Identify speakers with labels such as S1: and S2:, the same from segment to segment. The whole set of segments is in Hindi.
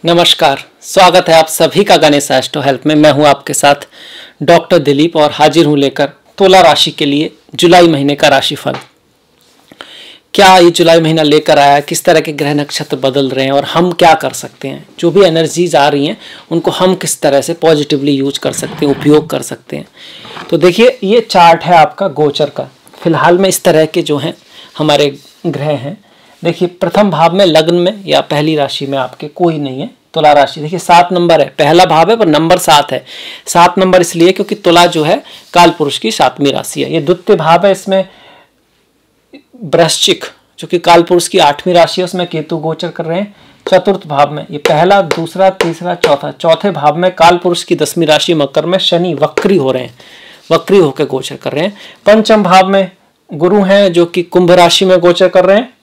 S1: नमस्कार, स्वागत है आप सभी का गणेश एस्ट्रो हेल्प में। मैं हूं आपके साथ डॉक्टर दिलीप और हाजिर हूं लेकर तुला राशि के लिए जुलाई महीने का राशिफल। क्या ये जुलाई महीना लेकर आया, किस तरह के ग्रह नक्षत्र बदल रहे हैं और हम क्या कर सकते हैं, जो भी एनर्जीज आ रही हैं उनको हम किस तरह से पॉजिटिवली यूज कर सकते हैं, उपयोग कर सकते हैं। तो देखिए, ये चार्ट है आपका गोचर का। फिलहाल में इस तरह के जो हैं हमारे ग्रह हैं। देखिए, प्रथम भाव में लग्न में या पहली राशि में आपके कोई नहीं है। तुला राशि देखिए 7 नंबर है, पहला भाव है पर नंबर 7 है। 7 नंबर इसलिए क्योंकि तुला जो है काल पुरुष की 7वीं राशि है। ये द्वितीय भाव है, इसमें वृश्चिक जो कि काल पुरुष की 8वीं राशि है, उसमें केतु गोचर कर रहे हैं। चतुर्थ भाव में ये पहला, दूसरा, तीसरा, चौथा, चौथे भाव में काल पुरुष की 10वीं राशि मकर में शनि वक्री हो रहे हैं, वक्री होकर गोचर कर रहे हैं। पंचम भाव में गुरु हैं जो कि कुंभ राशि में गोचर कर रहे हैं।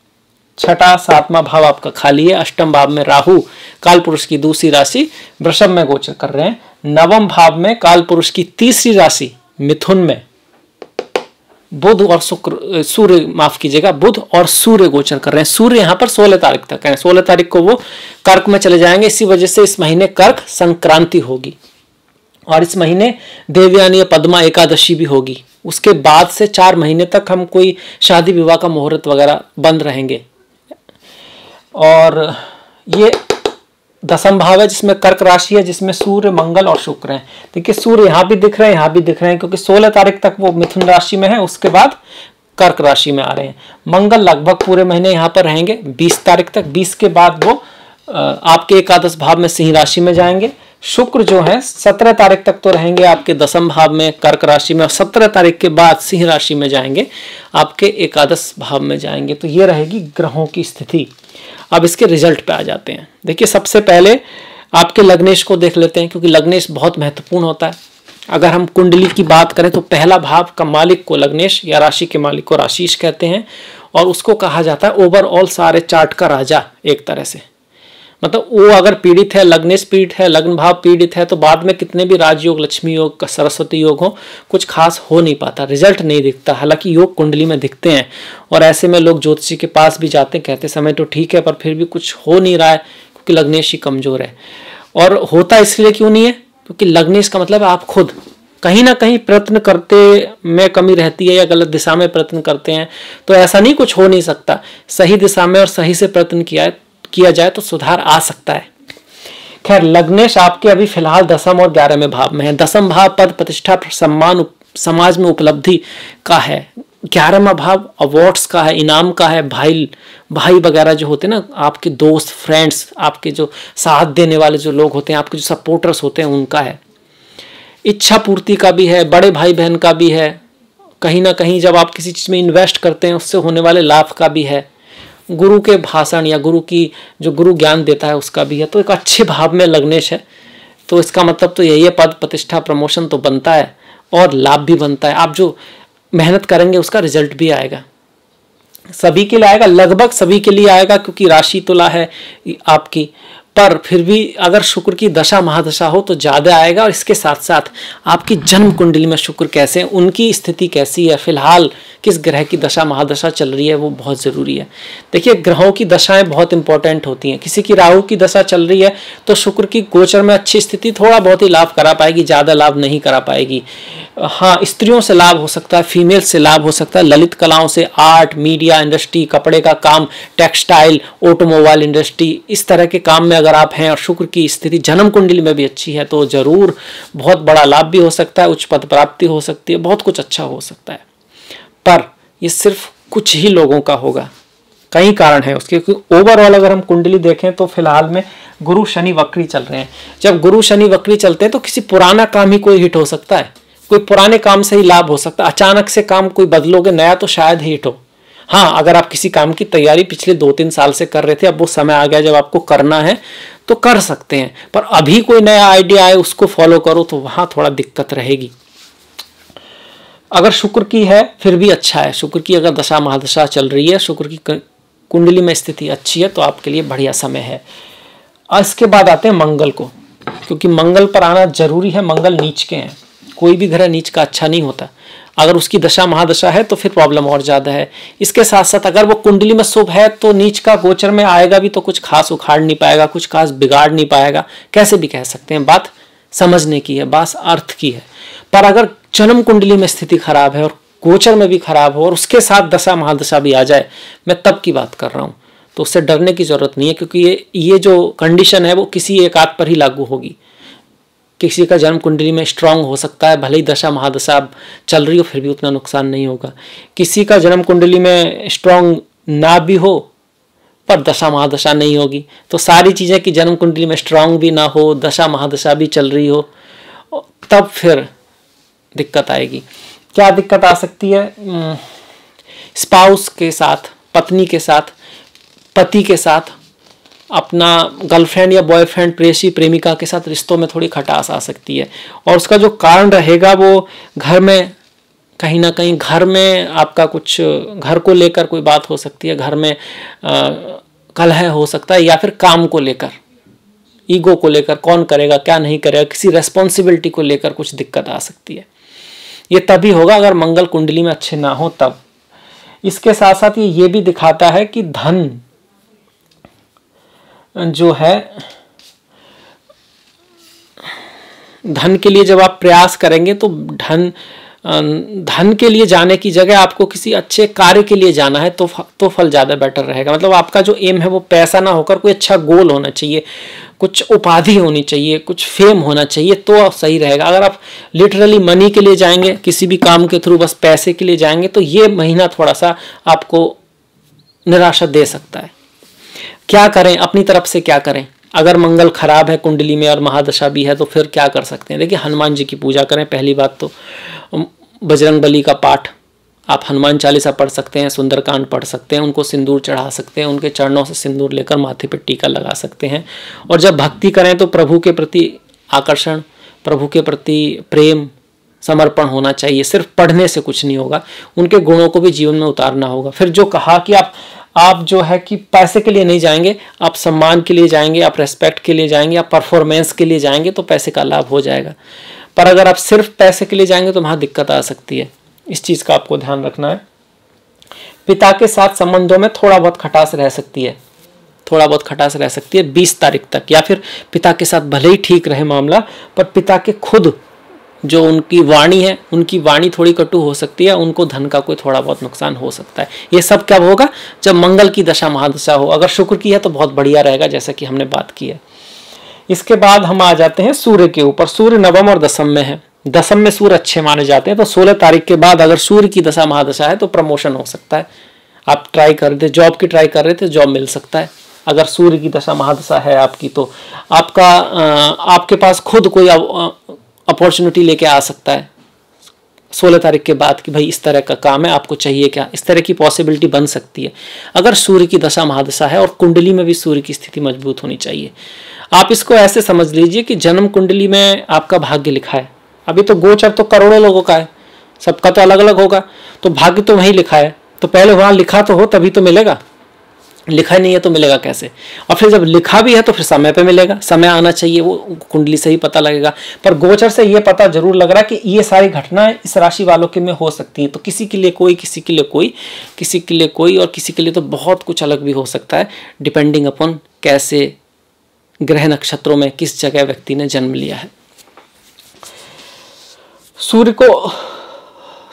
S1: छठा, 7वां भाव आपका खाली है। अष्टम भाव में राहु काल पुरुष की दूसरी राशि वृषभ में गोचर कर रहे हैं। नवम भाव में काल पुरुष की तीसरी राशि मिथुन में बुध और सूर्य, माफ कीजिएगा, बुध और सूर्य गोचर कर रहे हैं। सूर्य यहाँ पर 16 तारीख तक है, 16 तारीख को वो कर्क में चले जाएंगे। इसी वजह से इस महीने कर्क संक्रांति होगी और इस महीने देवयानी या पद्मा एकादशी भी होगी। उसके बाद से 4 महीने तक हम कोई शादी विवाह का मुहूर्त वगैरह बंद रहेंगे। और ये दसम भाव है जिसमें कर्क राशि है, जिसमें सूर्य, मंगल और शुक्र हैं। देखिए, सूर्य यहाँ भी दिख रहे हैं, यहाँ भी दिख रहे हैं, क्योंकि 16 तारीख तक वो मिथुन राशि में है, उसके बाद कर्क राशि में आ रहे हैं। मंगल लगभग पूरे महीने यहाँ पर रहेंगे 20 तारीख तक। 20 के बाद वो आपके एकादश भाव में सिंह राशि में जाएंगे। शुक्र जो है 17 तारीख तक तो रहेंगे आपके दसम भाव में कर्क राशि में, और 17 तारीख के बाद सिंह राशि में जाएंगे, आपके एकादश भाव में जाएंगे। तो ये रहेगी ग्रहों की स्थिति। अब इसके रिजल्ट पे आ जाते हैं। देखिए, सबसे पहले आपके लग्नेश को देख लेते हैं, क्योंकि लग्नेश बहुत महत्वपूर्ण होता है। अगर हम कुंडली की बात करें तो पहला भाव का मालिक को लग्नेश या राशि के मालिक को राशिश कहते हैं, और उसको कहा जाता है ओवरऑल सारे चार्ट का राजा एक तरह से। मतलब वो अगर पीड़ित है, लग्नेश पीड़ित है, लग्न भाव पीड़ित है, तो बाद में कितने भी राजयोग, लक्ष्मी योग, सरस्वती योग हो, कुछ खास हो नहीं पाता, रिजल्ट नहीं दिखता। हालांकि योग कुंडली में दिखते हैं, और ऐसे में लोग ज्योतिषी के पास भी जाते हैं, कहते समय तो ठीक है पर फिर भी कुछ हो नहीं रहा है क्योंकि लग्नेश ही कमजोर है। और होता इसलिए क्यों नहीं है? क्योंकि लग्नेश का मतलब आप खुद कहीं ना कहीं प्रयत्न करते में कमी रहती है, या गलत दिशा में प्रयत्न करते हैं, तो ऐसा नहीं कुछ हो नहीं सकता। सही दिशा में और सही से प्रयत्न किया जाए तो सुधार आ सकता है। खैर, लग्नेश आपके अभी फिलहाल दसम और 11वें भाव में है। दसम भाव पद प्रतिष्ठा, सम्मान, समाज में उपलब्धि का है। 11वां भाव अवार्ड्स का है, इनाम का है। भाई वगैरह जो होते हैं ना, आपके दोस्त, फ्रेंड्स, आपके जो साथ देने वाले जो लोग होते हैं, आपके जो सपोर्टर्स होते हैं, उनका है। इच्छा पूर्ति का भी है, बड़े भाई बहन का भी है। कहीं ना कहीं जब आप किसी चीज में इन्वेस्ट करते हैं उससे होने वाले लाभ का भी है। गुरु के भाषण या गुरु की जो गुरु ज्ञान देता है उसका भी है। तो एक अच्छे भाव में लग्नेश है, तो इसका मतलब तो यही है, पद प्रतिष्ठा प्रमोशन तो बनता है और लाभ भी बनता है। आप जो मेहनत करेंगे उसका रिजल्ट भी आएगा, सभी के लिए आएगा, लगभग सभी के लिए आएगा, क्योंकि राशि तुला है आपकी। पर फिर भी अगर शुक्र की दशा महादशा हो तो ज़्यादा आएगा। और इसके साथ साथ आपकी जन्म कुंडली में शुक्र कैसे हैं, उनकी स्थिति कैसी है, फिलहाल किस ग्रह की दशा महादशा चल रही है, वो बहुत ज़रूरी है। देखिए, ग्रहों की दशाएं बहुत इंपॉर्टेंट होती हैं। किसी की राहु की दशा चल रही है तो शुक्र की गोचर में अच्छी स्थिति थोड़ा बहुत ही लाभ करा पाएगी, ज़्यादा लाभ नहीं करा पाएगी। हाँ, स्त्रियों से लाभ हो सकता है, फीमेल से लाभ हो सकता है, ललित कलाओं से, आर्ट, मीडिया इंडस्ट्री, कपड़े का काम, टेक्सटाइल, ऑटोमोबाइल इंडस्ट्री, इस तरह के काम में अगर आप हैं और शुक्र की स्थिति जन्म कुंडली में भी अच्छी है तो जरूर बहुत बड़ा लाभ भी हो सकता है, उच्च पद प्राप्ति हो सकती है, बहुत कुछ अच्छा हो सकता है। पर ये सिर्फ कुछ ही लोगों का होगा, कई कारण है उसके। ओवरऑल अगर हम कुंडली देखें तो फिलहाल में गुरु शनि वक्री चल रहे हैं। जब गुरु शनि वक्री चलते हैं तो किसी पुराना काम ही कोई हिट हो सकता है, कोई पुराने काम से ही लाभ हो सकता है। अचानक से काम कोई बदलोगे नया तो शायद हिट हो। हाँ, अगर आप किसी काम की तैयारी पिछले 2-3 साल से कर रहे थे, अब वो समय आ गया जब आपको करना है तो कर सकते हैं, पर अभी कोई नया आइडिया आए उसको फॉलो करो तो वहां थोड़ा दिक्कत रहेगी। अगर शुक्र की है फिर भी अच्छा है, शुक्र की अगर दशा महादशा चल रही है, शुक्र की कुंडली में स्थिति अच्छी है तो आपके लिए बढ़िया समय है। इसके बाद आते हैं मंगल को, क्योंकि मंगल पर आना जरूरी है। मंगल नीच के हैं कोई भी ग्रह नीच का अच्छा नहीं होता। अगर उसकी दशा महादशा है तो फिर प्रॉब्लम और ज़्यादा है। इसके साथ साथ अगर वो कुंडली में शुभ है तो नीच का गोचर में आएगा भी तो कुछ खास उखाड़ नहीं पाएगा, कुछ खास बिगाड़ नहीं पाएगा, कैसे भी कह सकते हैं। बात समझने की है, बात अर्थ की है। पर अगर जन्म कुंडली में स्थिति खराब है और गोचर में भी खराब हो और उसके साथ दशा महादशा भी आ जाए, मैं तब की बात कर रहा हूँ, तो उससे डरने की जरूरत नहीं है, क्योंकि ये जो कंडीशन है वो किसी एक आध पर ही लागू होगी। किसी का जन्म कुंडली में स्ट्रांग हो सकता है, भले ही दशा महादशा चल रही हो फिर भी उतना नुकसान नहीं होगा। किसी का जन्म कुंडली में स्ट्रांग ना भी हो पर दशा महादशा नहीं होगी। तो सारी चीज़ें कि जन्म कुंडली में स्ट्रांग भी ना हो, दशा महादशा भी चल रही हो, तब फिर दिक्कत आएगी। क्या दिक्कत आ सकती है? स्पाउस के साथ, पत्नी के साथ, पति के साथ, अपना गर्लफ्रेंड या बॉयफ्रेंड, प्रेयसी, प्रेमिका के साथ रिश्तों में थोड़ी खटास आ सकती है। और उसका जो कारण रहेगा वो घर में कहीं ना कहीं, घर में आपका कुछ घर को लेकर कोई बात हो सकती है, घर में कलह हो सकता है, या फिर काम को लेकर, ईगो को लेकर, कौन करेगा क्या नहीं करेगा, किसी रेस्पॉन्सिबिलिटी को लेकर कुछ दिक्कत आ सकती है। ये तभी होगा अगर मंगल कुंडली में अच्छे ना हो तब। इसके साथ साथ ये भी दिखाता है कि धन जो है, धन के लिए जब आप प्रयास करेंगे तो धन के लिए जाने की जगह आपको किसी अच्छे कार्य के लिए जाना है तो फल ज़्यादा बेटर रहेगा। मतलब आपका जो एम है वो पैसा ना होकर कोई अच्छा गोल होना चाहिए, कुछ उपाधि होनी चाहिए, कुछ फेम होना चाहिए, तो सही रहेगा। अगर आप लिटरली मनी के लिए जाएंगे, किसी भी काम के थ्रू बस पैसे के लिए जाएंगे, तो ये महीना थोड़ा सा आपको निराशा दे सकता है। क्या करें, अपनी तरफ से क्या करें? अगर मंगल खराब है कुंडली में और महादशा भी है तो फिर क्या कर सकते हैं? देखिए, हनुमान जी की पूजा करें। पहली बात तो बजरंग बली का पाठ, आप हनुमान चालीसा पढ़ सकते हैं, सुंदरकांड पढ़ सकते हैं, उनको सिंदूर चढ़ा सकते हैं, उनके चरणों से सिंदूर लेकर माथे पर टीका लगा सकते हैं। और जब भक्ति करें तो प्रभु के प्रति आकर्षण, प्रभु के प्रति प्रेम, समर्पण होना चाहिए। सिर्फ पढ़ने से कुछ नहीं होगा, उनके गुणों को भी जीवन में उतारना होगा। फिर जो कहा कि आप जो है कि पैसे के लिए नहीं जाएंगे, आप सम्मान के लिए जाएंगे, आप रेस्पेक्ट के लिए जाएंगे, आप परफॉर्मेंस के लिए जाएंगे तो पैसे का लाभ हो जाएगा। पर अगर आप सिर्फ पैसे के लिए जाएंगे तो वहाँ दिक्कत आ सकती है। इस चीज़ का आपको ध्यान रखना है। पिता के साथ संबंधों में थोड़ा बहुत खटास रह सकती है, थोड़ा बहुत खटास रह सकती है 20 तारीख तक। या फिर पिता के साथ भले ही ठीक रहे मामला, पर पिता के खुद जो उनकी वाणी है, उनकी वाणी थोड़ी कटु हो सकती है, उनको धन का कोई थोड़ा बहुत नुकसान हो सकता है। ये सब कब होगा? जब मंगल की दशा महादशा हो। अगर शुक्र की है तो बहुत बढ़िया रहेगा, जैसा कि हमने बात की है। इसके बाद हम आ जाते हैं सूर्य के ऊपर। सूर्य नवम और दसम में है। दसम में सूर्य अच्छे माने जाते हैं, तो 16 तारीख के बाद अगर सूर्य की दशा महादशा है तो प्रमोशन हो सकता है। आप ट्राई कर रहे थे, जॉब की ट्राई कर रहे थे, जॉब मिल सकता है। अगर सूर्य की दशा महादशा है आपकी तो आपके पास खुद कोई अपॉर्चुनिटी लेके आ सकता है 16 तारीख के बाद कि भाई इस तरह का काम है, आपको चाहिए क्या, इस तरह की पॉसिबिलिटी बन सकती है अगर सूर्य की दशा महादशा है। और कुंडली में भी सूर्य की स्थिति मजबूत होनी चाहिए। आप इसको ऐसे समझ लीजिए कि जन्म कुंडली में आपका भाग्य लिखा है। अभी तो गोचर तो करोड़ों लोगों का है, सबका तो अलग अलग होगा, तो भाग्य तो वहीं लिखा है। तो पहले वहाँ लिखा तो हो तभी तो मिलेगा, लिखा नहीं है तो मिलेगा कैसे? और फिर जब लिखा भी है तो फिर समय पे मिलेगा, समय आना चाहिए, वो कुंडली से ही पता लगेगा। पर गोचर से ये पता जरूर लग रहा है कि ये सारी घटनाएं इस राशि वालों के में हो सकती हैं। तो किसी के लिए कोई, किसी के लिए कोई, किसी के लिए कोई, और किसी के लिए तो बहुत कुछ अलग भी हो सकता है, डिपेंडिंग अपॉन कैसे ग्रह नक्षत्रों में किस जगह व्यक्ति ने जन्म लिया है। सूर्य को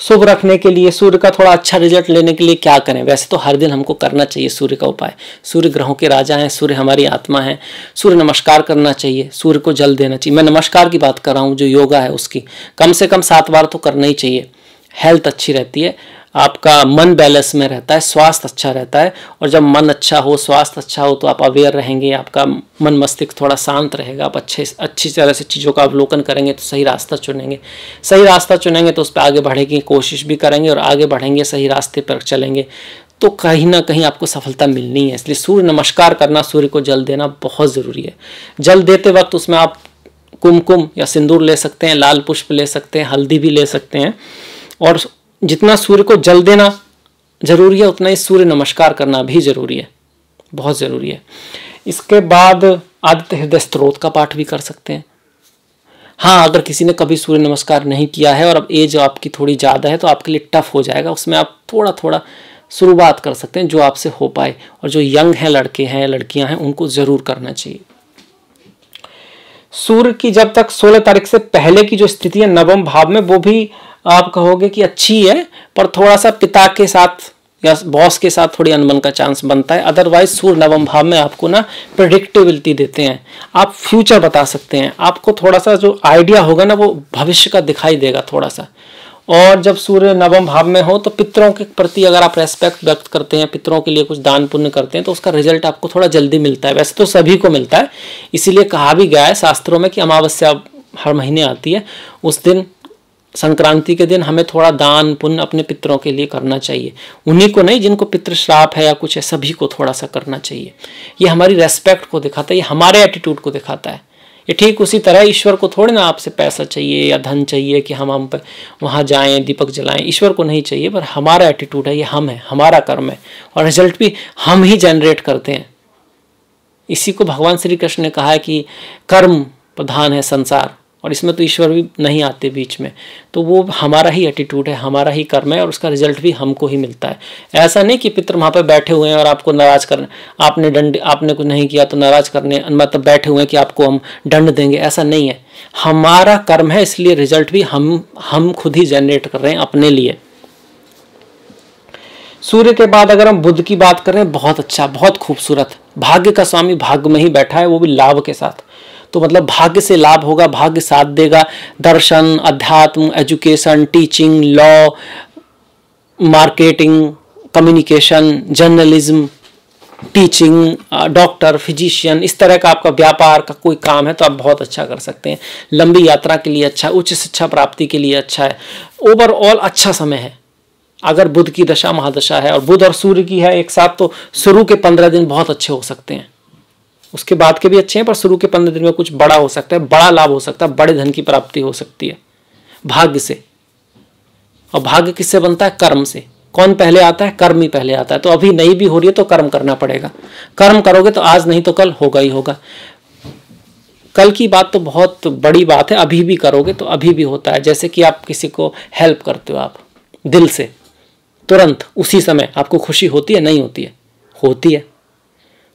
S1: शुभ रखने के लिए, सूर्य का थोड़ा अच्छा रिजल्ट लेने के लिए क्या करें? वैसे तो हर दिन हमको करना चाहिए सूर्य का उपाय। सूर्य ग्रहों के राजा हैं, सूर्य हमारी आत्मा है। सूर्य नमस्कार करना चाहिए, सूर्य को जल देना चाहिए। मैं नमस्कार की बात कर रहा हूँ, जो योगा है उसकी कम से कम 7 बार तो करना ही चाहिए। हेल्थ अच्छी रहती है, आपका मन बैलेंस में रहता है, स्वास्थ्य अच्छा रहता है। और जब मन अच्छा हो, स्वास्थ्य अच्छा हो, तो आप अवेयर रहेंगे, आपका मन मस्तिष्क थोड़ा शांत रहेगा, आप अच्छी तरह से चीज़ों का अवलोकन करेंगे तो सही रास्ता चुनेंगे। सही रास्ता चुनेंगे तो उस पर आगे बढ़ने की कोशिश भी करेंगे, और आगे बढ़ेंगे, सही रास्ते पर चलेंगे तो कहीं ना कहीं आपको सफलता मिलनी है। इसलिए सूर्य नमस्कार करना, सूर्य को जल देना बहुत ज़रूरी है। जल देते वक्त उसमें आप कुमकुम या सिंदूर ले सकते हैं, लाल पुष्प ले सकते हैं, हल्दी भी ले सकते हैं। और जितना सूर्य को जल देना जरूरी है, उतना ही सूर्य नमस्कार करना भी जरूरी है, बहुत जरूरी है। इसके बाद आदित्य हृदय स्तोत्र का पाठ भी कर सकते हैं। हाँ, अगर किसी ने कभी सूर्य नमस्कार नहीं किया है और अब एज आपकी थोड़ी ज़्यादा है तो आपके लिए टफ हो जाएगा, उसमें आप थोड़ा थोड़ा शुरुआत कर सकते हैं जो आपसे हो पाए। और जो यंग हैं, लड़के हैं, लड़कियां हैं, उनको ज़रूर करना चाहिए। सूर्य की जब तक 16 तारीख से पहले की जो स्थिति है नवम भाव में, वो भी आप कहोगे कि अच्छी है, पर थोड़ा सा पिता के साथ या बॉस के साथ थोड़ी अनबन का चांस बनता है। अदरवाइज सूर्य नवम भाव में आपको ना प्रेडिक्टेबिलिटी देते हैं, आप फ्यूचर बता सकते हैं, आपको थोड़ा सा जो आइडिया होगा ना वो भविष्य का दिखाई देगा थोड़ा सा। और जब सूर्य नवम भाव में हो तो पितरों के प्रति अगर आप रेस्पेक्ट व्यक्त करते हैं, पितरों के लिए कुछ दान पुण्य करते हैं, तो उसका रिजल्ट आपको थोड़ा जल्दी मिलता है। वैसे तो सभी को मिलता है, इसीलिए कहा भी गया है शास्त्रों में कि अमावस्या हर महीने आती है, उस दिन संक्रांति के दिन हमें थोड़ा दान पुण्य अपने पितरों के लिए करना चाहिए। उन्हीं को नहीं जिनको पितृ श्राप है या कुछ है, सभी को थोड़ा सा करना चाहिए। ये हमारी रेस्पेक्ट को दिखाता है, ये हमारे एटीट्यूड को दिखाता है। ये ठीक उसी तरह ईश्वर को थोड़ी ना आपसे पैसा चाहिए या धन चाहिए कि हम पे वहाँ जाएं, दीपक जलाएं, ईश्वर को नहीं चाहिए, पर हमारा एटीट्यूड है, ये हम है, हमारा कर्म है, और रिजल्ट भी हम ही जनरेट करते हैं। इसी को भगवान श्री कृष्ण ने कहा है कि कर्म प्रधान है संसार, और इसमें तो ईश्वर भी नहीं आते बीच में। तो वो हमारा ही एटीट्यूड है, हमारा ही कर्म है, और उसका रिजल्ट भी हमको ही मिलता है। ऐसा नहीं कि पितर वहाँ पे बैठे हुए हैं और आपको नाराज करने, आपने कुछ नहीं किया तो नाराज करने, मतलब बैठे हुए हैं कि आपको हम दंड देंगे, ऐसा नहीं है। हमारा कर्म है, इसलिए रिजल्ट भी हम खुद ही जनरेट कर रहे हैं अपने लिए। सूर्य के बाद अगर हम बुध की बात करें, बहुत अच्छा, बहुत खूबसूरत, भाग्य का स्वामी भाग्य में ही बैठा है, वो भी लाभ के साथ। तो मतलब भाग्य से लाभ होगा, भाग्य साथ देगा। दर्शन, अध्यात्म, education, teaching, law, marketing, communication, journalism, teaching, doctor, physician, इस तरह का आपका व्यापार का कोई काम है तो आप बहुत अच्छा कर सकते हैं। लंबी यात्रा के लिए अच्छा, उच्च शिक्षा प्राप्ति के लिए अच्छा है। ओवरऑल अच्छा समय है अगर बुध की दशा महादशा है, और बुध और सूर्य की है एक साथ, तो शुरू के 15 दिन बहुत अच्छे हो सकते हैं। उसके बाद के भी अच्छे हैं, पर शुरू के 15 दिन में कुछ बड़ा हो सकता है, बड़ा लाभ हो सकता है, बड़े धन की प्राप्ति हो सकती है भाग्य से। और भाग्य किससे बनता है? कर्म से। कौन पहले आता है? कर्म ही पहले आता है। तो अभी नहीं भी हो रही है तो कर्म करना पड़ेगा। कर्म करोगे तो आज नहीं तो कल होगा ही होगा। कल की बात तो बहुत बड़ी बात है, अभी भी करोगे तो अभी भी होता है। जैसे कि आप किसी को हेल्प करते हो, आप दिल से, तुरंत उसी समय आपको खुशी होती है? नहीं होती है? होती है।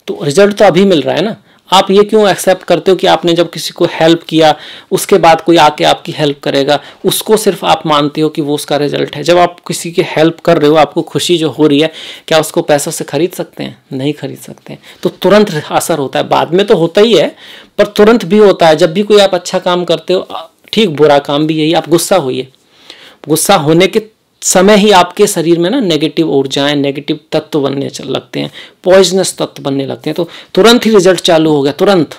S1: तो रिजल्ट तो अभी मिल रहा है ना। आप ये क्यों एक्सेप्ट करते हो कि आपने जब किसी को हेल्प किया उसके बाद कोई आके आपकी हेल्प करेगा, उसको सिर्फ आप मानते हो कि वो उसका रिजल्ट है। जब आप किसी की हेल्प कर रहे हो, आपको खुशी जो हो रही है, क्या उसको पैसों से खरीद सकते हैं? नहीं खरीद सकते हैं। तो तुरंत असर होता है, बाद में तो होता ही है पर तुरंत भी होता है। जब भी कोई आप अच्छा काम करते हो, ठीक बुरा काम भी यही, आप गुस्सा होइए, गुस्सा होने के समय ही आपके शरीर में ना नेगेटिव ऊर्जाएं, नेगेटिव तत्व बनने लगते हैं, पॉइजनस तत्व बनने लगते हैं। तो तुरंत ही रिजल्ट चालू हो गया, तुरंत।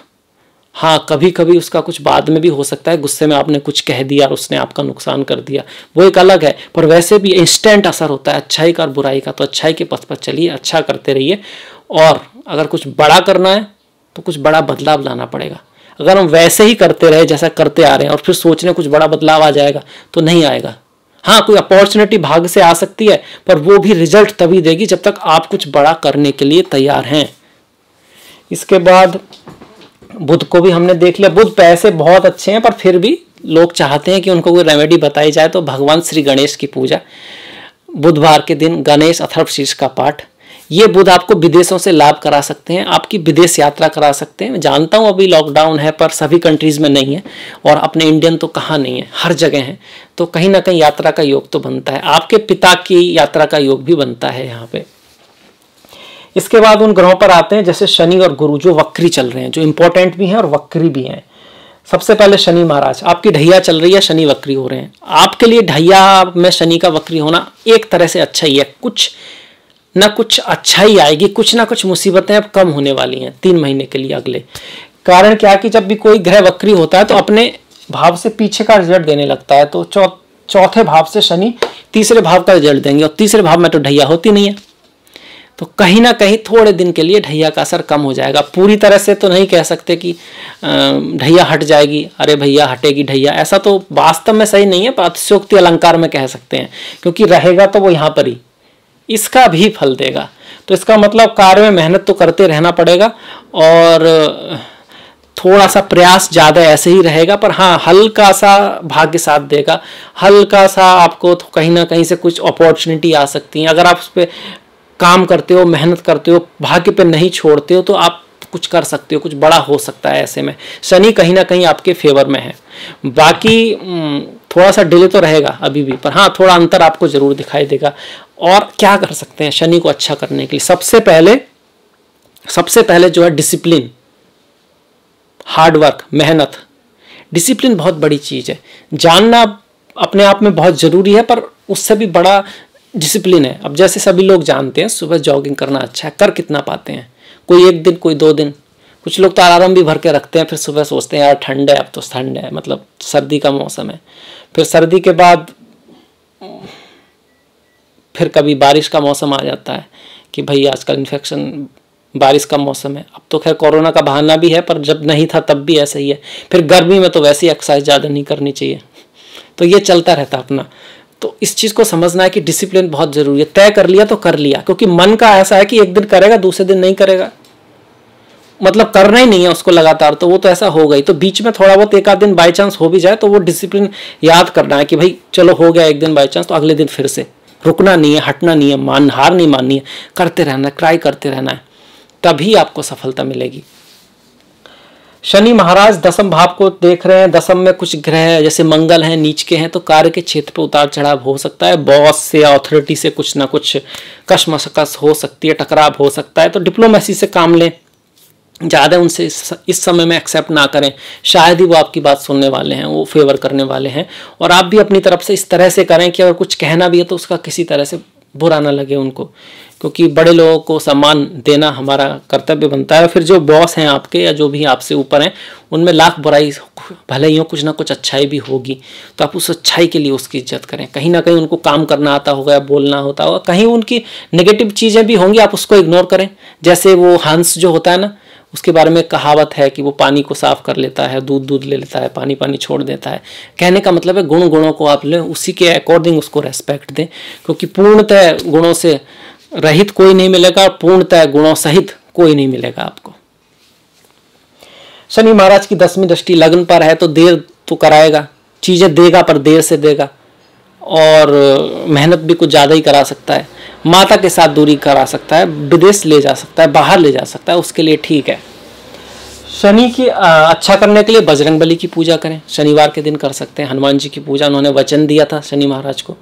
S1: हाँ, कभी कभी उसका कुछ बाद में भी हो सकता है, गुस्से में आपने कुछ कह दिया और उसने आपका नुकसान कर दिया, वो एक अलग है। पर वैसे भी इंस्टेंट असर होता है अच्छाई का और बुराई का। तो अच्छाई के पथ पर चलिए, अच्छा करते रहिए। और अगर कुछ बड़ा करना है तो कुछ बड़ा बदलाव लाना पड़ेगा। अगर हम वैसे ही करते रहे जैसा करते आ रहे हैं और फिर सोच रहे कुछ बड़ा बदलाव आ जाएगा, तो नहीं आएगा। हाँ, कोई अपॉर्चुनिटी भाग्य से आ सकती है, पर वो भी रिजल्ट तभी देगी जब तक आप कुछ बड़ा करने के लिए तैयार हैं। इसके बाद बुध को भी हमने देख लिया। बुध पैसे बहुत अच्छे हैं, पर फिर भी लोग चाहते हैं कि उनको कोई रेमेडी बताई जाए, तो भगवान श्री गणेश की पूजा, बुधवार के दिन गणेश अथर्वशीर्ष का पाठ। ये बुध आपको विदेशों से लाभ करा सकते हैं, आपकी विदेश यात्रा करा सकते हैं। मैं जानता हूँ अभी लॉकडाउन है, पर सभी कंट्रीज में नहीं है, और अपने इंडियन तो कहाँ नहीं है, हर जगह है। तो कहीं ना कहीं यात्रा का योग तो बनता है। आपके पिता की यात्रा का योग भी बनता है यहाँ पे। इसके बाद उन ग्रहों पर आते हैं जैसे शनि और गुरु, जो वक्री चल रहे हैं, जो इंपॉर्टेंट भी हैं और वक्री भी हैं। सबसे पहले शनि महाराज, आपकी ढैया चल रही है, शनि वक्री हो रहे हैं। आपके लिए ढैया में शनि का वक्री होना एक तरह से अच्छा ही है। कुछ ना कुछ अच्छा ही आएगी, कुछ ना कुछ मुसीबतें अब कम होने वाली हैं 3 महीने के लिए अगले। कारण क्या कि जब भी कोई ग्रह वक्री होता है तो अपने भाव से पीछे का रिजल्ट देने लगता है। तो चौथे भाव से शनि तीसरे भाव का रिजल्ट देंगे, और तीसरे भाव में तो ढैया होती नहीं है। तो कहीं ना कहीं थोड़े दिन के लिए ढैया का असर कम हो जाएगा। पूरी तरह से तो नहीं कह सकते कि ढैया हट जाएगी, अरे भैया हटेगी ढैया, ऐसा तो वास्तव में सही नहीं है, पर अतिशयोक्ति अलंकार में कह सकते हैं, क्योंकि रहेगा तो वो यहाँ पर ही, इसका भी फल देगा। तो इसका मतलब कार्य में मेहनत तो करते रहना पड़ेगा, और थोड़ा सा प्रयास ज़्यादा ऐसे ही रहेगा, पर हाँ हल्का सा भाग्य साथ देगा, हल्का सा आपको तो कहीं ना कहीं से कुछ अपॉर्चुनिटी आ सकती है। अगर आप उस पर काम करते हो, मेहनत करते हो, भाग्य पे नहीं छोड़ते हो, तो आप कुछ कर सकते हो, कुछ बड़ा हो सकता है। ऐसे में शनि कहीं ना कहीं आपके फेवर में है। बाकी थोड़ा सा डिले तो रहेगा अभी भी, पर हाँ थोड़ा अंतर आपको जरूर दिखाई देगा। और क्या कर सकते हैं शनि को अच्छा करने के लिए? सबसे पहले जो है डिसिप्लिन, हार्डवर्क, मेहनत। डिसिप्लिन बहुत बड़ी चीज़ है, जानना अपने आप में बहुत ज़रूरी है, पर उससे भी बड़ा डिसिप्लिन है। अब जैसे सभी लोग जानते हैं सुबह जॉगिंग करना अच्छा है, कर कितना पाते हैं? कोई 1 दिन, कोई 2 दिन। कुछ लोग तो अलार्म भी भर के रखते हैं, फिर सुबह सोचते हैं यार ठंड है, अब तो ठंड है, मतलब सर्दी का मौसम है। फिर सर्दी के बाद फिर कभी बारिश का मौसम आ जाता है कि भाई आजकल इन्फेक्शन, बारिश का मौसम है। अब तो खैर कोरोना का बहाना भी है, पर जब नहीं था तब भी ऐसा ही है। फिर गर्मी में तो वैसे ही एक्सरसाइज ज़्यादा नहीं करनी चाहिए, तो ये चलता रहता अपना। तो इस चीज़ को समझना है कि डिसिप्लिन बहुत ज़रूरी है। तय कर लिया तो कर लिया, क्योंकि मन का ऐसा है कि एक दिन करेगा, दूसरे दिन नहीं करेगा, मतलब करना ही नहीं है उसको लगातार, तो वो तो ऐसा हो गई। तो बीच में थोड़ा बहुत 1 आध दिन बाई चांस हो भी जाए, तो वो डिसिप्लिन याद करना है कि भाई चलो हो गया 1 दिन बाई चांस, तो अगले दिन फिर से रुकना नहीं है, हटना नहीं है, हार नहीं माननी है, करते रहना है, ट्राई करते रहना है, तभी आपको सफलता मिलेगी। शनि महाराज 10th भाव को देख रहे हैं। 10th में कुछ ग्रह जैसे मंगल हैं, नीच के हैं, तो कार्य के क्षेत्र पर उतार चढ़ाव हो सकता है। बॉस से या अथॉरिटी से कुछ ना कुछ कशमकश हो सकती है, टकराव हो सकता है। तो डिप्लोमेसी से काम लें, ज़्यादा उनसे इस समय में एक्सेप्ट ना करें, शायद ही वो आपकी बात सुनने वाले हैं, वो फेवर करने वाले हैं। और आप भी अपनी तरफ से इस तरह से करें कि अगर कुछ कहना भी है तो उसका किसी तरह से बुरा ना लगे उनको, क्योंकि बड़े लोगों को सम्मान देना हमारा कर्तव्य बनता है। फिर जो बॉस हैं आपके या जो भी आपसे ऊपर हैं, उनमें लाख बुराई भले ही हो, कुछ ना कुछ अच्छाई भी होगी, तो आप उस अच्छाई के लिए उसकी इज्जत करें। कहीं ना कहीं उनको काम करना आता होगा या बोलना होता होगा, कहीं उनकी नेगेटिव चीज़ें भी होंगी, आप उसको इग्नोर करें। जैसे वो हंस जो होता है ना, उसके बारे में कहावत है कि वो पानी को साफ कर लेता है, दूध ले लेता है, पानी छोड़ देता है। कहने का मतलब है गुणों को आप लें, उसी के अकॉर्डिंग उसको रेस्पेक्ट दें, क्योंकि पूर्णतः गुणों से रहित कोई नहीं मिलेगा, पूर्णतः गुणों सहित कोई नहीं मिलेगा आपको। शनि महाराज की 10वीं दृष्टि लग्न पर है, तो देर तो कराएगा, चीजें देगा पर देर से देगा, और मेहनत भी कुछ ज़्यादा ही करा सकता है। माता के साथ दूरी करा सकता है, विदेश ले जा सकता है, बाहर ले जा सकता है, उसके लिए ठीक है। शनि की अच्छा करने के लिए बजरंगबली की पूजा करें, शनिवार के दिन कर सकते हैं। हनुमान जी की पूजा, उन्होंने वचन दिया था शनि महाराज को।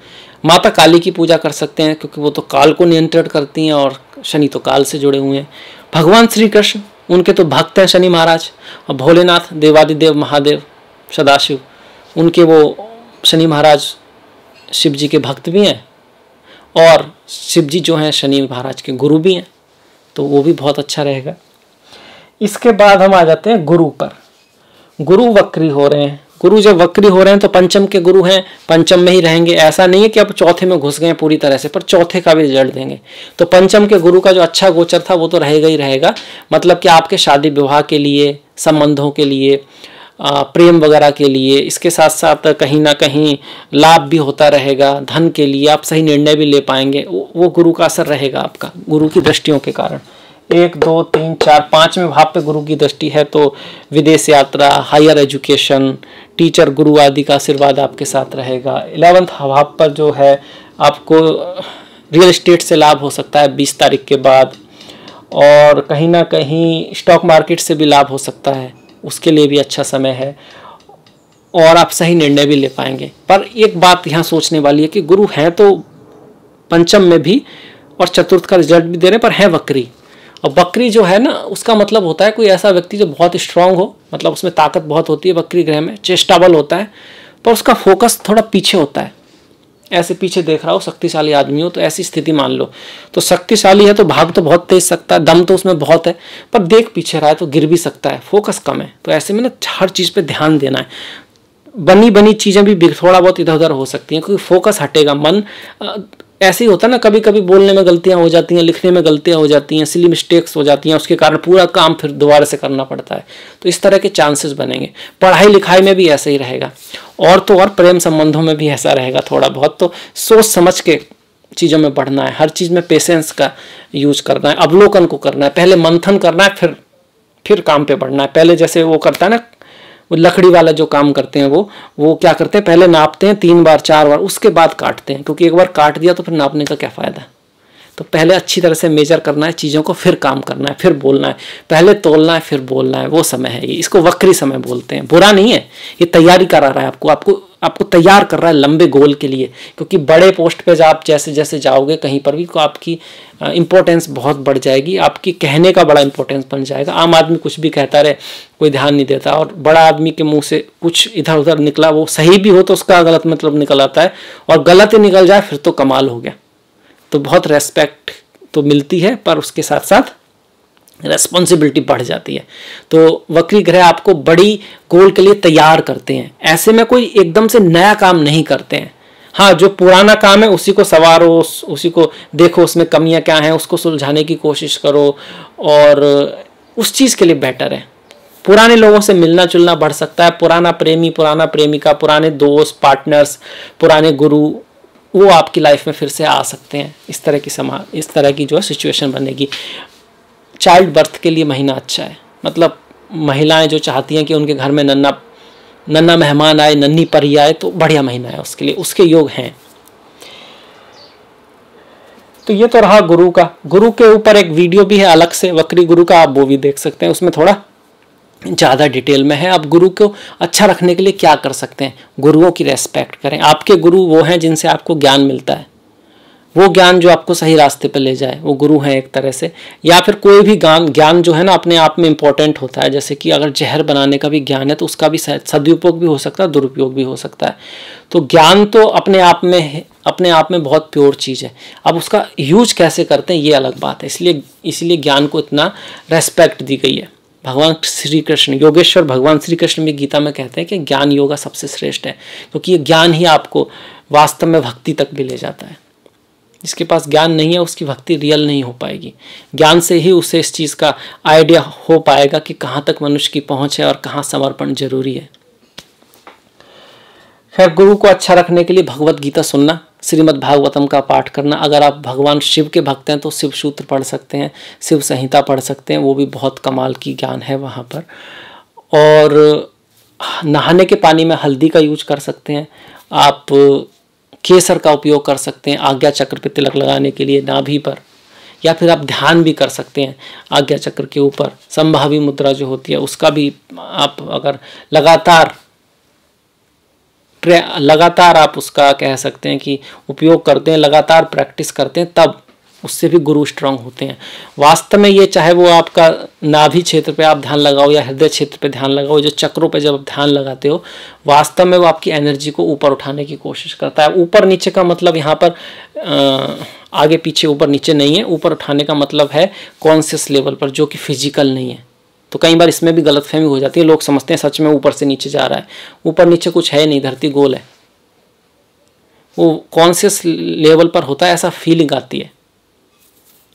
S1: माता काली की पूजा कर सकते हैं, क्योंकि वो तो काल को नियंत्रित करती हैं और शनि तो काल से जुड़े हुए हैं। भगवान श्री कृष्ण, उनके तो भक्त हैं शनि महाराज, और भोलेनाथ, देवादिदेव महादेव सदाशिव, उनके वो शनि महाराज शिव जी के भक्त भी हैं, और शिव जी जो हैं शनि महाराज के गुरु भी हैं, तो वो भी बहुत अच्छा रहेगा। इसके बाद हम आ जाते हैं गुरु पर। गुरु वक्री हो रहे हैं। गुरु जब वक्री हो रहे हैं तो पंचम के गुरु हैं, पंचम में ही रहेंगे। ऐसा नहीं है कि अब चौथे में घुस गए पूरी तरह से, पर चौथे का भी रिजल्ट देंगे। तो पंचम के गुरु का जो अच्छा गोचर था वो तो रहेगा ही रहेगा, मतलब कि आपके शादी विवाह के लिए, संबंधों के लिए, प्रेम वगैरह के लिए, इसके साथ साथ कहीं ना कहीं लाभ भी होता रहेगा, धन के लिए आप सही निर्णय भी ले पाएंगे। वो गुरु का असर रहेगा आपका, गुरु की दृष्टियों के कारण। 1 2 3 4 5वें भाव पे गुरु की दृष्टि है, तो विदेश यात्रा, हायर एजुकेशन, टीचर गुरु आदि का आशीर्वाद आपके साथ रहेगा। 11th भाव पर जो है आपको रियल एस्टेट से लाभ हो सकता है 20 तारीख के बाद, और कहीं ना कहीं स्टॉक मार्केट से भी लाभ हो सकता है, उसके लिए भी अच्छा समय है, और आप सही निर्णय भी ले पाएंगे। पर एक बात यहाँ सोचने वाली है कि गुरु हैं तो पंचम में भी और चतुर्थ का रिजल्ट भी दे रहे हैं, पर हैं वक्री। और वक्री जो है ना, उसका मतलब होता है कोई ऐसा व्यक्ति जो बहुत स्ट्रांग हो, मतलब उसमें ताकत बहुत होती है वक्री ग्रह में, चेष्टाबल होता है, पर उसका फोकस थोड़ा पीछे होता है। ऐसे पीछे देख रहा हो, शक्तिशाली आदमी हो, तो ऐसी स्थिति मान लो। तो शक्तिशाली है तो भाग तो बहुत तेज सकता है, दम तो उसमें बहुत है, पर देख पीछे रहा है तो गिर भी सकता है, फोकस कम है। तो ऐसे में ना हर चीज़ पे ध्यान देना है। बनी चीज़ें भी थोड़ा बहुत इधर उधर हो सकती हैं, क्योंकि फोकस हटेगा। मन ऐसे ही होता है ना, कभी कभी बोलने में गलतियां हो जाती हैं, लिखने में गलतियां हो जाती हैं, सिली मिस्टेक्स हो जाती हैं, उसके कारण पूरा काम फिर दोबारा से करना पड़ता है। तो इस तरह के चांसेस बनेंगे। पढ़ाई लिखाई में भी ऐसा ही रहेगा, और तो और प्रेम संबंधों में भी ऐसा रहेगा थोड़ा बहुत। तो सोच समझ के चीज़ों में बढ़ना है, हर चीज़ में पेशेंस का यूज करना है, अवलोकन को करना है, पहले मंथन करना है, फिर फिर काम पे बढ़ना है। पहले जैसे वो करता है ना, वो लकड़ी वाला जो काम करते हैं वो क्या करते हैं, पहले नापते हैं 3 बार 4 बार, उसके बाद काटते हैं, क्योंकि एक बार काट दिया तो फिर नापने का क्या फ़ायदा। तो पहले अच्छी तरह से मेजर करना है चीज़ों को, फिर काम करना है, फिर बोलना है। पहले तोलना है फिर बोलना है, वो समय है ये। इसको वक्री समय बोलते हैं। बुरा नहीं है, ये तैयारी करा रहा है आपको तैयार कर रहा है लंबे गोल के लिए। क्योंकि बड़े पोस्ट पे आप जैसे जैसे जाओगे कहीं पर भी, तो आपकी इंपॉर्टेंस बहुत बढ़ जाएगी, आपकी कहने का बड़ा इंपॉर्टेंस बन जाएगा। आम आदमी कुछ भी कहता रहे, कोई ध्यान नहीं देता, और बड़ा आदमी के मुंह से कुछ इधर उधर निकला, वो सही भी हो तो उसका गलत मतलब निकल आता है, और गलत ही निकल जाए फिर तो कमाल हो गया। तो बहुत रेस्पेक्ट तो मिलती है, पर उसके साथ साथ रेस्पॉन्सिबिलिटी बढ़ जाती है। तो वक्री ग्रह आपको बड़ी गोल के लिए तैयार करते हैं। ऐसे में कोई एकदम से नया काम नहीं करते हैं। हाँ, जो पुराना काम है उसी को संवारो, उसी को देखो, उसमें कमियां क्या हैं उसको सुलझाने की कोशिश करो, और उस चीज़ के लिए बेटर है। पुराने लोगों से मिलना जुलना बढ़ सकता है। पुराना प्रेमी, पुराना प्रेमिका, पुराने दोस्त, पार्टनर्स, पुराने गुरु, वो आपकी लाइफ में फिर से आ सकते हैं। इस तरह की जो है सिचुएशन बनेगी। चाइल्ड बर्थ के लिए महीना अच्छा है। मतलब महिलाएं जो चाहती हैं कि उनके घर में नन्ना मेहमान आए, नन्ही परी आए, तो बढ़िया महीना है उसके लिए, उसके योग हैं। तो ये तो रहा गुरु का। गुरु के ऊपर एक वीडियो भी है अलग से, वक्री गुरु का, आप वो भी देख सकते हैं। उसमें थोड़ा ज़्यादा डिटेल में है। आप गुरु को अच्छा रखने के लिए क्या कर सकते हैं। गुरुओं की रेस्पेक्ट करें। आपके गुरु वो हैं जिनसे आपको ज्ञान मिलता है, वो ज्ञान जो आपको सही रास्ते पे ले जाए, वो गुरु हैं एक तरह से। या फिर कोई भी ज्ञान जो है ना अपने आप में इम्पोर्टेंट होता है। जैसे कि अगर जहर बनाने का भी ज्ञान है तो उसका भी सदुपयोग भी हो सकता है, दुरुपयोग भी हो सकता है। तो ज्ञान तो अपने आप में बहुत प्योर चीज़ है। अब उसका यूज कैसे करते हैं ये अलग बात है। इसलिए ज्ञान को इतना रेस्पेक्ट दी गई है। भगवान श्री कृष्ण, योगेश्वर भगवान श्री कृष्ण भी गीता में कहते हैं कि ज्ञान योगा सबसे श्रेष्ठ है, क्योंकि ये ज्ञान ही आपको वास्तव में भक्ति तक भी ले जाता है। जिसके पास ज्ञान नहीं है उसकी भक्ति रियल नहीं हो पाएगी। ज्ञान से ही उसे इस चीज़ का आइडिया हो पाएगा कि कहाँ तक मनुष्य की पहुँच है और कहाँ समर्पण जरूरी है। खैर, गुरु को अच्छा रखने के लिए भगवत गीता सुनना, श्रीमद् भागवतम का पाठ करना। अगर आप भगवान शिव के भक्त हैं तो शिव सूत्र पढ़ सकते हैं, शिव संहिता पढ़ सकते हैं, वो भी बहुत कमाल की ज्ञान है वहाँ पर। और नहाने के पानी में हल्दी का यूज कर सकते हैं आप। केसर का उपयोग कर सकते हैं आज्ञा चक्र पे तिलक लगाने के लिए, नाभि पर। या फिर आप ध्यान भी कर सकते हैं आज्ञा चक्र के ऊपर। संभावी मुद्रा जो होती है उसका भी आप अगर लगातार आप उसका कह सकते हैं कि उपयोग करते हैं, लगातार प्रैक्टिस करते हैं, तब उससे भी गुरु स्ट्रांग होते हैं। वास्तव में ये चाहे वो आपका नाभि क्षेत्र पे आप ध्यान लगाओ या हृदय क्षेत्र पे ध्यान लगाओ, जो चक्रों पे जब आप ध्यान लगाते हो, वास्तव में वो आपकी एनर्जी को ऊपर उठाने की कोशिश करता है। ऊपर नीचे का मतलब यहाँ पर आगे पीछे ऊपर नीचे नहीं है। ऊपर उठाने का मतलब है कॉन्शियस लेवल पर, जो कि फिजिकल नहीं है। तो कई बार इसमें भी गलतफहमी हो जाती है। लोग समझते हैं सच में ऊपर से नीचे जा रहा है। ऊपर नीचे कुछ है नहीं, धरती गोल है। वो कॉन्शियस लेवल पर होता है, ऐसा फीलिंग आती है।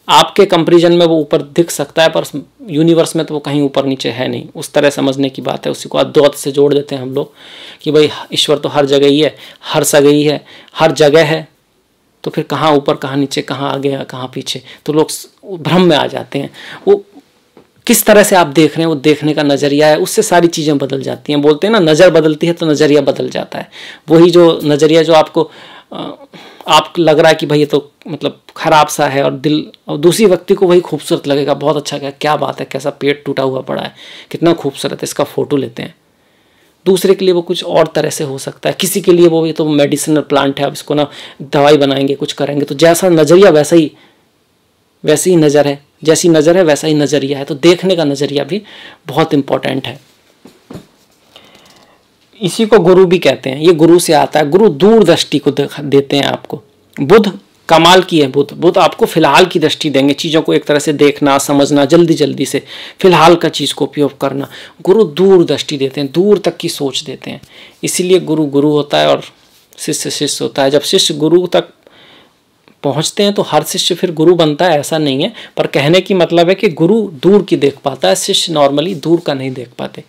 S1: आपके कंपैरिजन में वो ऊपर दिख सकता है, पर यूनिवर्स में तो वो कहीं ऊपर नीचे है नहीं। उस तरह समझने की बात है। उसी को अद्वैत से जोड़ देते हैं हम लोग कि भाई ईश्वर तो हर जगह ही है, हर जगह ही है, हर जगह है। तो फिर कहाँ ऊपर, कहाँ नीचे, कहाँ आगे, कहाँ पीछे, तो लोग भ्रम में आ जाते हैं। वो किस तरह से आप देख रहे हैं, वो देखने का नज़रिया है, उससे सारी चीज़ें बदल जाती हैं। बोलते हैं ना, नज़र बदलती है तो नज़रिया बदल जाता है। वही जो नज़रिया जो आपको आप लग रहा है कि भाई ये तो मतलब ख़राब सा है, और दूसरी व्यक्ति को वही खूबसूरत लगेगा, बहुत अच्छा, क्या बात है, कैसा पेट टूटा हुआ पड़ा है, कितना खूबसूरत है, इसका फ़ोटो लेते हैं। दूसरे के लिए वो कुछ और तरह से हो सकता है। किसी के लिए वो ये तो मेडिसिनल प्लांट है, अब इसको ना दवाई बनाएंगे, कुछ करेंगे। तो जैसा नज़रिया वैसी ही नज़र है, जैसी नज़र है वैसा ही नज़रिया है। तो देखने का नज़रिया भी बहुत इम्पोर्टेंट है। इसी को गुरु भी कहते हैं। ये गुरु से आता है। गुरु दूरदृष्टि को देते हैं आपको। बुध कमाल की है। बुध आपको फिलहाल की दृष्टि देंगे, चीज़ों को एक तरह से देखना, समझना, जल्दी से फिलहाल का चीज़ को उपयोग करना। गुरु दूरदृष्टि देते हैं, दूर तक की सोच देते हैं। इसीलिए गुरु होता है और शिष्य होता है। जब शिष्य गुरु तक पहुंचते हैं तो हर शिष्य फिर गुरु बनता है, ऐसा नहीं है। पर कहने की मतलब है कि गुरु दूर की देख पाता है, शिष्य नॉर्मली दूर का नहीं देख पाते।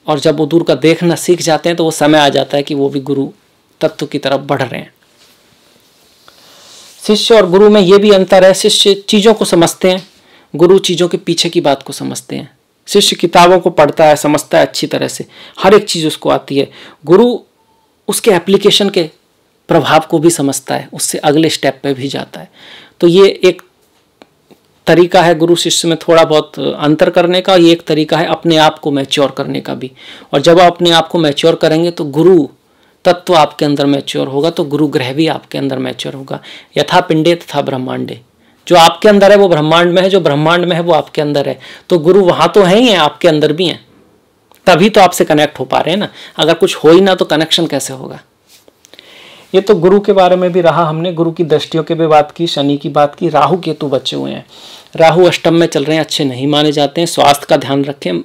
S1: और जब वो दूर का देखना सीख जाते हैं तो वो समय आ जाता है कि वो भी गुरु तत्व की तरफ बढ़ रहे हैं। शिष्य और गुरु में ये भी अंतर है। शिष्य चीज़ों को समझते हैं, गुरु चीज़ों के पीछे की बात को समझते हैं। शिष्य किताबों को पढ़ता है, समझता है अच्छी तरह से, हर एक चीज़ उसको आती है। गुरु उसके एप्लीकेशन के प्रभाव को भी समझता है, उससे अगले स्टेप पे भी जाता है। तो ये एक तरीका है गुरु शिष्य में थोड़ा बहुत अंतर करने का। ये एक तरीका है अपने आप को मैच्योर करने का भी। और जब आप अपने आप को मैच्योर करेंगे तो गुरु तत्व आपके अंदर मैच्योर होगा, तो गुरु ग्रह भी आपके अंदर मैच्योर होगा। यथा पिंडे तथा ब्रह्मांडे, जो आपके अंदर है वो ब्रह्मांड में है, जो ब्रह्मांड में है वो आपके अंदर है। तो गुरु वहां तो है ही है, आपके अंदर भी है, तभी तो आपसे कनेक्ट हो पा रहे हैं ना। अगर कुछ हो ही ना तो कनेक्शन कैसे होगा। ये तो गुरु के बारे में भी रहा हमने, गुरु की दृष्टियों की भी बात की, शनि की बात की। राहु केतु बचे हुए हैं, राहु अष्टम में चल रहे हैं, अच्छे नहीं माने जाते हैं। स्वास्थ्य का ध्यान रखें,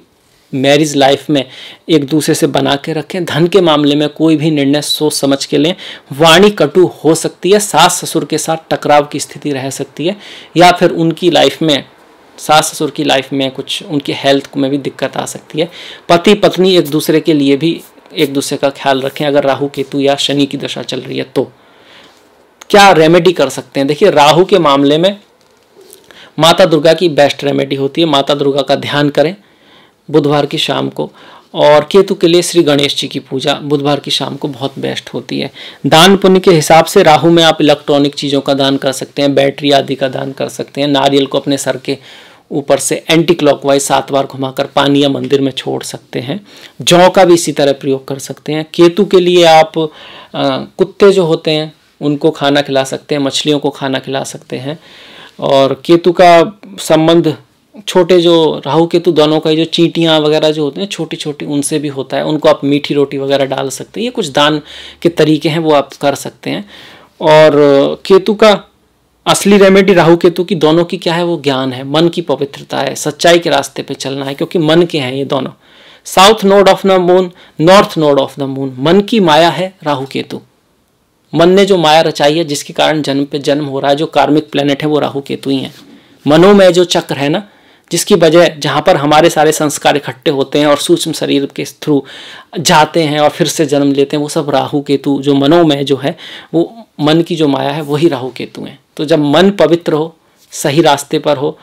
S1: मैरिज लाइफ में एक दूसरे से बना के रखें। धन के मामले में कोई भी निर्णय सोच समझ के लें। वाणी कटु हो सकती है, सास ससुर के साथ टकराव की स्थिति रह सकती है, या फिर उनकी लाइफ में, सास ससुर की लाइफ में कुछ उनकी हेल्थ में भी दिक्कत आ सकती है। पति पत्नी एक दूसरे के लिए भी एक दूसरे का ख्याल रखें। अगर राहु केतु या शनि की दशा चल रही है तो क्या रेमेडी कर सकते हैं। देखिए, राहु के मामले में माता दुर्गा की बेस्ट रेमेडी होती है। माता दुर्गा का ध्यान करें बुधवार की शाम को। और केतु के लिए श्री गणेश जी की पूजा बुधवार की शाम को बहुत बेस्ट होती है। दान पुण्य के हिसाब से राहु में आप इलेक्ट्रॉनिक चीज़ों का दान कर सकते हैं, बैटरी आदि का दान कर सकते हैं। नारियल को अपने सर के ऊपर से एंटी क्लॉकवाइज 7 बार घुमाकर पानी या मंदिर में छोड़ सकते हैं। जौ का भी इसी तरह प्रयोग कर सकते हैं। केतु के लिए आप कुत्ते जो होते हैं उनको खाना खिला सकते हैं, मछलियों को खाना खिला सकते हैं। और केतु का संबंध छोटे, जो राहु केतु दोनों का, जो चींटियाँ वगैरह जो होते हैं छोटी छोटी, उनसे भी होता है। उनको आप मीठी रोटी वगैरह डाल सकते हैं। ये कुछ दान के तरीके हैं, वो आप कर सकते हैं। और केतु का असली रेमेडी राहु केतु की दोनों की क्या है, वो ज्ञान है, मन की पवित्रता है, सच्चाई के रास्ते पे चलना है, क्योंकि मन के हैं ये दोनों। South node of the moon, north node of the moon, मन की माया है राहु केतु। मन ने जो माया रचाई है, जिसके कारण जन्म पे जन्म हो रहा है, जो कार्मिक प्लेनेट है वो राहु केतु ही है। मनोमय जो चक्र है ना, जिसकी वजह, जहाँ पर हमारे सारे संस्कार इकट्ठे होते हैं और सूक्ष्म शरीर के थ्रू जाते हैं और फिर से जन्म लेते हैं, वो सब राहु केतु, जो मनोमय जो है, वो मन की जो माया है वही राहु केतु है। तो जब मन पवित्र हो, सही रास्ते पर हो,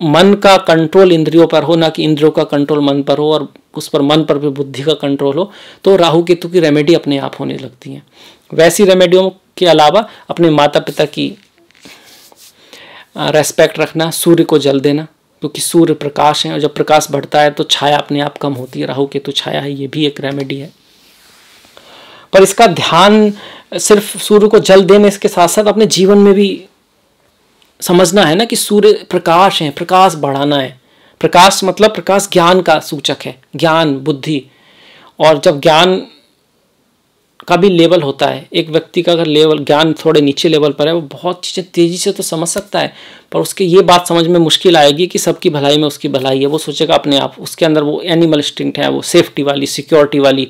S1: मन का कंट्रोल इंद्रियों पर हो, ना कि इंद्रियों का कंट्रोल मन पर हो, और उस पर, मन पर भी बुद्धि का कंट्रोल हो, तो राहु केतु की रेमेडी अपने आप होने लगती है। वैसी रेमेडियों के अलावा अपने माता पिता की रेस्पेक्ट रखना, सूर्य को जल देना, क्योंकि सूर्य प्रकाश है और जब प्रकाश बढ़ता है तो छाया अपने आप कम होती है। राहु केतु छाया है, ये भी एक रेमेडी है। पर इसका ध्यान सिर्फ सूर्य को जल देने के साथ साथ अपने जीवन में भी समझना है ना कि सूर्य प्रकाश है, प्रकाश बढ़ाना है। प्रकाश मतलब प्रकाश ज्ञान का सूचक है, ज्ञान, बुद्धि। और जब ज्ञान का भी लेवल होता है, एक व्यक्ति का अगर लेवल ज्ञान थोड़े नीचे लेवल पर है, वो बहुत चीज़ें तेज़ी से तो समझ सकता है, पर उसके ये बात समझ में मुश्किल आएगी कि सबकी भलाई में उसकी भलाई है। वो सोचेगा अपने आप, उसके अंदर वो एनिमल इंस्टिंक्ट है, वो सेफ्टी वाली, सिक्योरिटी वाली,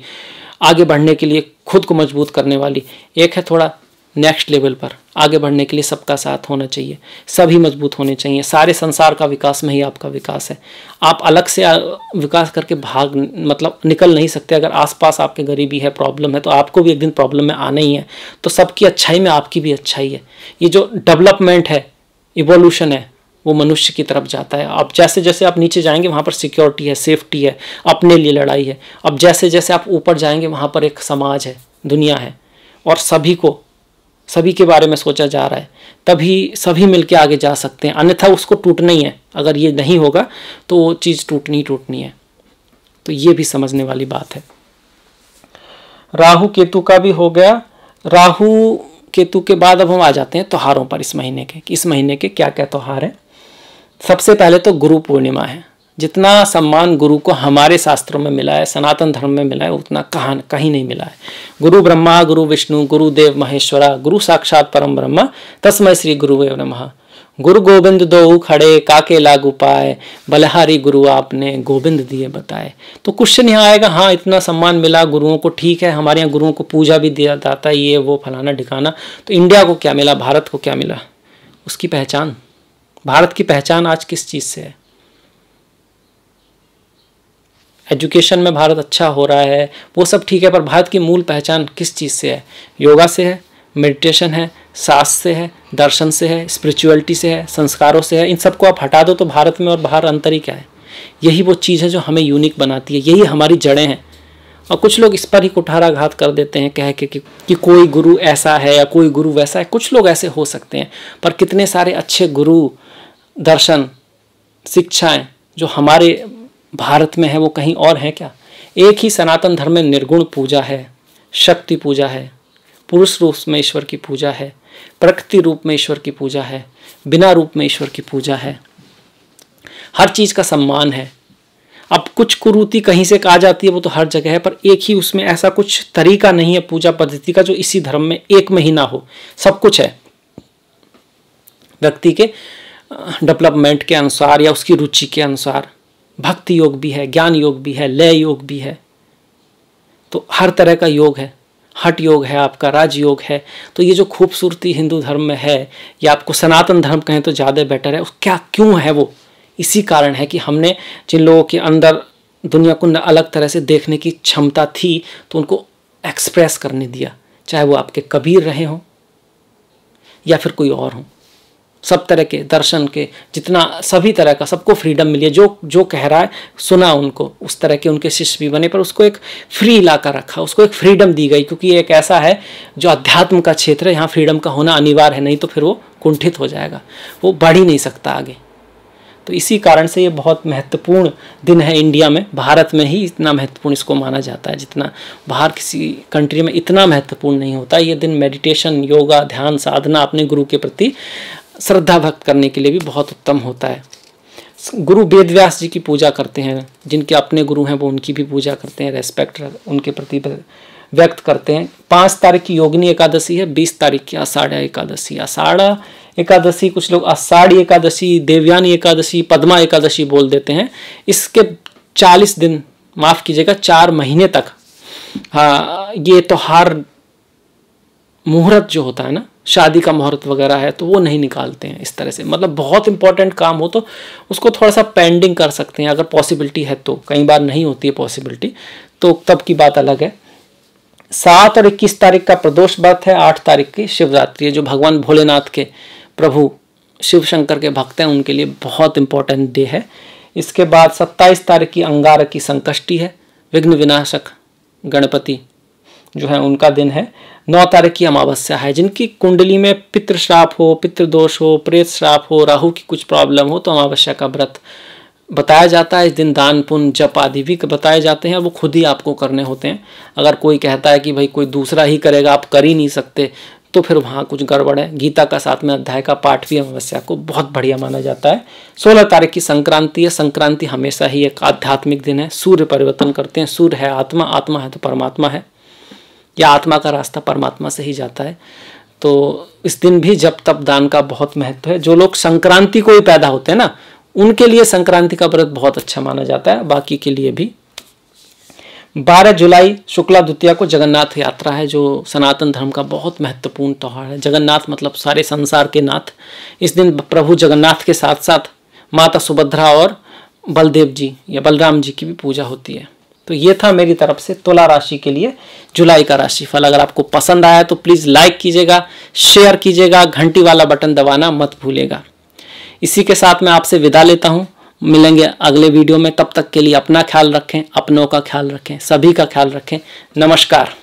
S1: आगे बढ़ने के लिए खुद को मजबूत करने वाली। एक है थोड़ा नेक्स्ट लेवल पर, आगे बढ़ने के लिए सबका साथ होना चाहिए, सभी मजबूत होने चाहिए। सारे संसार का विकास में ही आपका विकास है। आप अलग से विकास करके भाग, मतलब निकल नहीं सकते। अगर आसपास आपके गरीबी है, प्रॉब्लम है, तो आपको भी एक दिन प्रॉब्लम में आना ही है। तो सबकी अच्छाई में आपकी भी अच्छाई है। ये जो डेवलपमेंट है, इवोल्यूशन है, वो मनुष्य की तरफ जाता है। अब जैसे जैसे आप नीचे जाएंगे वहाँ पर सिक्योरिटी है, सेफ्टी है, अपने लिए लड़ाई है। अब जैसे जैसे आप ऊपर जाएंगे वहाँ पर एक समाज है, दुनिया है, और सभी के बारे में सोचा जा रहा है। तभी सभी मिलके आगे जा सकते हैं, अन्यथा उसको टूटना ही है। अगर ये नहीं होगा तो वो चीज़ टूटनी है। तो ये भी समझने वाली बात है। राहु केतु का भी हो गया। राहु केतु के बाद अब हम आ जाते हैं त्योहारों पर इस महीने के, कि इस महीने के क्या क्या त्योहार हैं। सबसे पहले तो गुरु पूर्णिमा है। जितना सम्मान गुरु को हमारे शास्त्रों में मिला है, सनातन धर्म में मिला है, उतना कहीं नहीं मिला है। गुरु ब्रह्मा गुरु विष्णु गुरु देव महेश्वरा, गुरु साक्षात परम ब्रह्म तस्मै श्री गुरुवे नमः। गुरु गोविंद दो खड़े काके लागू पाए, बलहारी गुरु आपने गोविंद दिए बताए। तो क्वेश्चन यहाँ आएगा, हाँ इतना सम्मान मिला गुरुओं को, ठीक है, हमारे यहाँ गुरुओं को पूजा भी दिया जाता है, ये वो फलाना ठिकाना, तो इंडिया को क्या मिला, भारत को क्या मिला? उसकी पहचान, भारत की पहचान आज किस चीज़ से है? एजुकेशन में भारत अच्छा हो रहा है, वो सब ठीक है, पर भारत की मूल पहचान किस चीज़ से है? योगा से है, मेडिटेशन है, शास्त्र से है, दर्शन से है, स्पिरिचुअलिटी से है, संस्कारों से है। इन सबको आप हटा दो तो भारत में और बाहर अंतर ही क्या है। यही वो चीज़ है जो हमें यूनिक बनाती है, यही हमारी जड़ें हैं। और कुछ लोग इस पर ही कुठाराघात कर देते हैं कह के कि कोई गुरु ऐसा है या कोई गुरु वैसा है। कुछ लोग ऐसे हो सकते हैं, पर कितने सारे अच्छे गुरु, दर्शन, शिक्षाएं जो हमारे भारत में है वो कहीं और हैं क्या? एक ही सनातन धर्म में निर्गुण पूजा है, शक्ति पूजा है, पुरुष रूप में ईश्वर की पूजा है, प्रकृति रूप में ईश्वर की पूजा है, बिना रूप में ईश्वर की पूजा है, हर चीज़ का सम्मान है। अब कुछ कुरीति कहीं से आ जाती है वो तो हर जगह है, पर एक ही उसमें ऐसा कुछ तरीका नहीं है पूजा पद्धति का जो इसी धर्म में एक में ही ना हो। सब कुछ है व्यक्ति के डेवलपमेंट के अनुसार या उसकी रुचि के अनुसार। भक्ति योग भी है, ज्ञान योग भी है, लय योग भी है, तो हर तरह का योग है। हठ योग है, आपका राजयोग है। तो ये जो खूबसूरती हिंदू धर्म में है, या आपको सनातन धर्म कहें तो ज़्यादा बेटर है। क्या क्यों है वो? इसी कारण है कि हमने जिन लोगों के अंदर दुनिया को अलग तरह से देखने की क्षमता थी तो उनको एक्सप्रेस करने दिया, चाहे वो आपके कबीर रहे हों या फिर कोई और हों। सब तरह के दर्शन के जितना सभी तरह का सबको फ्रीडम मिली है। जो कह रहा है सुना उनको, उस तरह के उनके शिष्य भी बने, पर उसको एक फ्री इलाका रखा, उसको एक फ्रीडम दी गई, क्योंकि ये एक ऐसा है जो अध्यात्म का क्षेत्र है, यहाँ फ्रीडम का होना अनिवार्य है, नहीं तो फिर वो कुंठित हो जाएगा, वो बढ़ ही नहीं सकता आगे। तो इसी कारण से ये बहुत महत्वपूर्ण दिन है इंडिया में, भारत में ही इतना महत्वपूर्ण इसको माना जाता है, जितना बाहर किसी कंट्री में इतना महत्वपूर्ण नहीं होता। ये दिन मेडिटेशन, योगा, ध्यान, साधना, अपने गुरु के प्रति श्रद्धा भक्त करने के लिए भी बहुत उत्तम होता है। गुरु वेदव्यास जी की पूजा करते हैं, जिनके अपने गुरु हैं वो उनकी भी पूजा करते हैं, रेस्पेक्ट उनके प्रति व्यक्त करते हैं। 5 तारीख की योगिनी एकादशी है, 20 तारीख की आषाढ़ एकादशी। आषाढ़ एकादशी कुछ लोग आषाढ़ी एकादशी, देवयानी एकादशी, पद्मा एकादशी बोल देते हैं। इसके 40 दिन, माफ कीजिएगा 4 महीने तक ये त्योहार मुहूर्त जो होता है ना, शादी का मुहूर्त वगैरह है, तो वो नहीं निकालते हैं इस तरह से। मतलब बहुत इंपॉर्टेंट काम हो तो उसको थोड़ा सा पेंडिंग कर सकते हैं अगर पॉसिबिलिटी है तो। कई बार नहीं होती है पॉसिबिलिटी, तो तब की बात अलग है। 7 और 21 तारीख का प्रदोष व्रत है, 8 तारीख की शिवरात्रि है, जो भगवान भोलेनाथ के प्रभु शिव शंकर के भक्त हैं उनके लिए बहुत इंपॉर्टेंट डे है। इसके बाद 27 तारीख की अंगारक की संकष्टी है, विघ्न विनाशक गणपति जो है उनका दिन है। 9 तारीख की अमावस्या है। जिनकी कुंडली में पितृश्राप हो, पितृदोष हो, प्रेत श्राप हो, राहु की कुछ प्रॉब्लम हो, तो अमावस्या का व्रत बताया जाता है। इस दिन दान पुण्य जप आदि भी बताए जाते हैं, वो खुद ही आपको करने होते हैं। अगर कोई कहता है कि भाई कोई दूसरा ही करेगा, आप कर ही नहीं सकते, तो फिर वहाँ कुछ गड़बड़ है। गीता का 7वें अध्याय का पाठ भी अमावस्या को बहुत बढ़िया माना जाता है। 16 तारीख की संक्रांति है। संक्रांति हमेशा ही एक आध्यात्मिक दिन है। सूर्य परिवर्तन करते हैं। सूर्य है आत्मा, आत्मा है तो परमात्मा है, या आत्मा का रास्ता परमात्मा से ही जाता है। तो इस दिन भी जप तप दान का बहुत महत्व है। जो लोग संक्रांति को ही पैदा होते हैं ना, उनके लिए संक्रांति का व्रत बहुत अच्छा माना जाता है, बाकी के लिए भी। 12 जुलाई शुक्ला द्वितीया को जगन्नाथ यात्रा है, जो सनातन धर्म का बहुत महत्वपूर्ण त्यौहार है। जगन्नाथ मतलब सारे संसार के नाथ। इस दिन प्रभु जगन्नाथ के साथ साथ माता सुभद्रा और बलदेव जी या बलराम जी की भी पूजा होती है। तो ये था मेरी तरफ से तुला राशि के लिए जुलाई का राशिफल। अगर आपको पसंद आया तो प्लीज़ लाइक कीजिएगा, शेयर कीजिएगा, घंटी वाला बटन दबाना मत भूलिएगा। इसी के साथ मैं आपसे विदा लेता हूँ। मिलेंगे अगले वीडियो में। तब तक के लिए अपना ख्याल रखें, अपनों का ख्याल रखें, सभी का ख्याल रखें। नमस्कार।